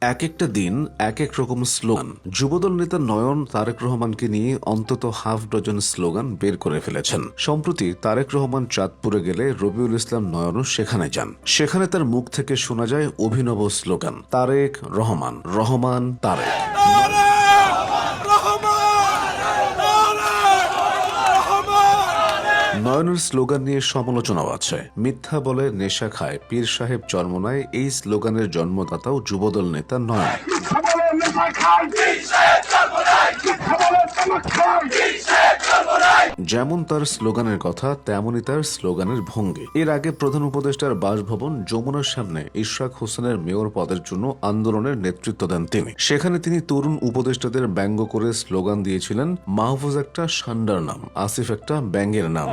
এক একটা দিন এক এক রকম স্লোগান। যুবদল নেতা নয়ন তারেক রহমানকে নিয়ে অন্তত হাফ ডজন স্লোগান বের করে ফেলেছেন। সম্প্রতি তারেক রহমান চাঁদপুরে গেলে রবিউল ইসলাম নয়নও সেখানে যান। সেখানে তার মুখ থেকে শোনা যায় অভিনব স্লোগান, তারেক রহমান, রহমান তারেক। নয়নের স্লোগান নিয়ে সমালোচনাও আছে। মিথ্যা বলে নেশা খায়, পীর সাহেব চরমোনায়, এই স্লোগানের জন্মদাতাও যুবদল নেতা নয়ন। যেমন তার স্লোগানের কথা তেমনই তার স্লোগানের ভঙ্গি। এর আগে প্রধান উপদেষ্টার বাসভবন যমুনার সামনে ইশরাক হোসেনের মেয়র পদের জন্য আন্দোলনের নেতৃত্ব দেন তিনি। সেখানে তিনি তরুণ উপদেষ্টাদের ব্যঙ্গ করে স্লোগান দিয়েছিলেন, মাহফুজ একটা সান্ডার নাম, আসিফ একটা ব্যাঙের নাম।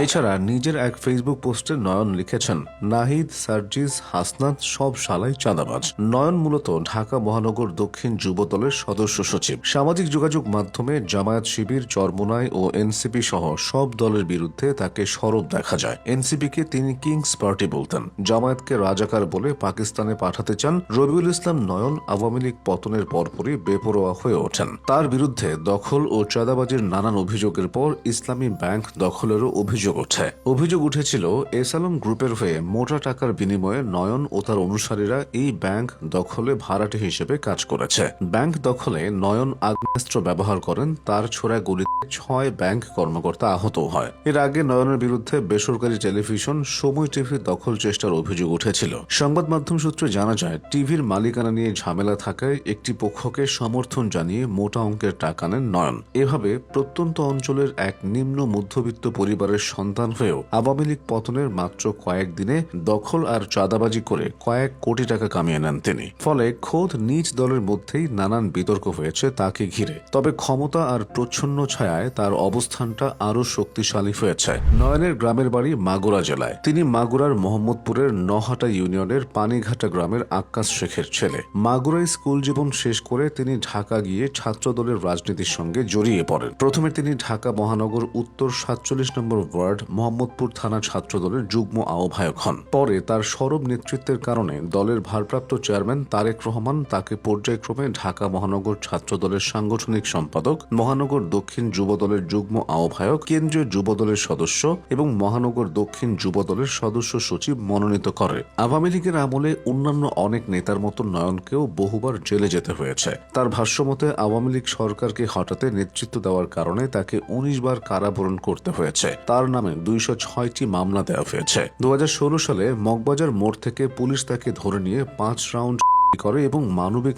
এছাড়া নিজের এক ফেসবুক পোস্টে নয়ন লিখেছেন, নাহিদ, সার্জিস, হাসনাত সব শালাই চাঁদাবাজ। নয়ন মূলত ঢাকা মহানগর দক্ষিণ যুবদলের সদস্য সচিব। সামাজিক যোগাযোগ মাধ্যমে জামায়াত শিবির, চরমোনাই ও এনসিপি সহ সব দলের বিরুদ্ধে তাকে সরব দেখা যায়। এনসিপিকে তিনি কিংস পার্টি বলতেন, জামায়াতকে রাজাকার বলে পাকিস্তানে পাঠাতে চান। রবিউল ইসলাম নয়ন আওয়ামী লীগ পতনের পরপরই বেপরোয়া হয়ে ওঠেন। তার বিরুদ্ধে দখল ও চাঁদাবাজির নানান অভিযোগের পর ইসলামী ব্যাংক দখলেরও অভিযোগ ওঠে। অভিযোগ উঠেছিল এসালম গ্রুপের হয়ে মোটা টাকার বিনিময়ে নয়ন ও তার অনুসারীরা এই ব্যাংক দখলে ভাড়াটে হিসেবে কাজ করেছে। ব্যাংক দখলে নয়ন আগ্নেয়াস্ত্র ব্যবহার করেন, তার ছোড়া গুলিতে 6 ব্যাংক কর্মকর্তা আহত হয়। এর আগে নয়নের বিরুদ্ধে বেসরকারি টেলিভিশন সময় টিভি দখল চেষ্টার অভিযোগ উঠেছিল। সংবাদ মাধ্যম সূত্রে জানা যায়, টিভির মালিকানা নিয়ে ঝামেলা থাকায় একটি পক্ষকে সমর্থন জানিয়ে মোটা অঙ্কের টাকা নেন নয়ন। এভাবে প্রত্যন্ত অঞ্চলের এক নিম্ন মধ্যবিত্ত পরিবারের সন্তান হয়েও আওয়ামী লীগ পতনের মাত্র কয়েকদিনে দখল আর চাঁদাবাজি করে কয়েক কোটি টাকা কামিয়ে নেন তিনি। ফলে খোদ নিজ দলের মধ্যেই নানান বিতর্ক হয়েছে তাকে ঘিরে। তবে ক্ষমতা আর প্রচ্ছন্ন ছায়ায় তার অবস্থানটা আরো শক্তিশালী হয়েছে। নয়নের গ্রামের বাড়ি মাগুরা জেলায়। তিনি মাগুরার মোহাম্মদপুরের নহাটা ইউনিয়নের পানিঘাটা গ্রামের আক্কাস শেখের ছেলে। মাগুরায় স্কুল জীবন শেষ করে তিনি ঢাকা গিয়ে ছাত্র দলের রাজনীতির সঙ্গে জড়িয়ে পড়েন। প্রথমে তিনি ঢাকা মহানগর উত্তর 47 নম্বর ওয়ার্ড মোহাম্মদপুর থানা ছাত্র দলের যুগ্ম আহ্বায়ক হন। পরে তার সরব নেতৃত্বের কারণে দলের ভারপ্রাপ্ত চেয়ারম্যান তারেক রহমান তাকে পর্যায়ক্রমে ঢাকা মহানগর ছাত্র দলের সাংগঠনিক সম্পাদক, মহানগর দক্ষিণ যুব দলের যুগ্ম আহ্বায়ক, কেন্দ্রীয় যুব দলের সদস্য এবং মহানগর দক্ষিণ যুব দলের সদস্য সচিব মনোনীত করে। আওয়ামী লীগের আমলে অন্যান্য অনেক নেতার মতো নয়নকেও বহুবার জেলে যেতে হয়েছে। তার ভাষ্যমতে আওয়ামী লীগ সরকারকে হটাতে নেতৃত্ব দেওয়ার কারণে তাকে 19 বার কারাবরণ করতে হয়েছে। তার নামে 206টি মামলা দেওয়া হয়েছে। 2016 সালে মগবাজার মোড় থেকে পুলিশ তাকে ধরে নিয়ে 5 রাউন্ড করে এবং মানবিক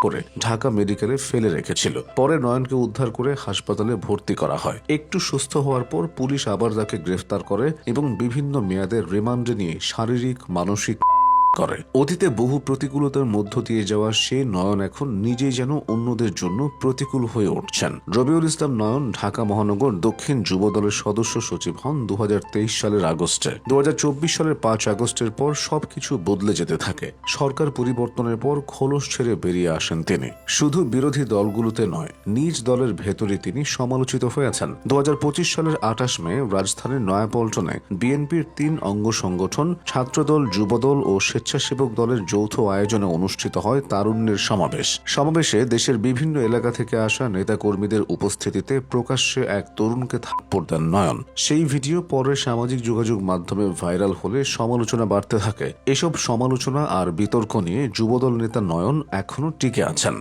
করে ঢাকা মেডিকেলে ফেলে রেখেছিল। পরে নয়নকে উদ্ধার করে হাসপাতালে ভর্তি করা হয়। একটু সুস্থ হওয়ার পর পুলিশ আবার তাকে গ্রেফতার করে এবং বিভিন্ন মেয়াদে রিমান্ডে নিয়ে শারীরিক, মানসিক করে। অতীতে বহু প্রতিকূলতার মধ্য দিয়ে যাওয়া সে নয়ন এখন নিজেই যেন অন্যদের জন্য প্রতিকূল হয়ে উঠছেন। রবিউল ইসলাম নয়ন ঢাকা মহানগর দক্ষিণ যুব দলের সদস্য সচিব হন 2023 সালের আগস্টে। 2024 সালের 5 আগস্টের পর সবকিছু বদলে যেতে থাকে। সরকার পরিবর্তনের পর খোলস ছেড়ে বেরিয়ে আসেন তিনি। শুধু বিরোধী দলগুলোতে নয়, নিজ দলের ভেতরে তিনি সমালোচিত হয়েছেন। 2025 সালের 28 মে রাজধানীর নয়াপল্টনে বিএনপির 3 অঙ্গ সংগঠন ছাত্রদল, যুবদল ও স্বেচ্ছাসেবক দলের যৌথ আয়োজনে অনুষ্ঠিত হয় তারুণ্যের সমাবেশ। সমাবেশে দেশের বিভিন্ন এলাকা থেকে আসা নেতাকর্মীদের উপস্থিতিতে প্রকাশ্যে এক তরুণকে থাপ্পড় দেন নয়ন। সেই ভিডিও পরে সামাজিক যোগাযোগ মাধ্যমে ভাইরাল হলে সমালোচনা বাড়তে থাকে। এসব সমালোচনা আর বিতর্ক নিয়ে যুবদল নেতা নয়ন এখনো টিকে আছেন।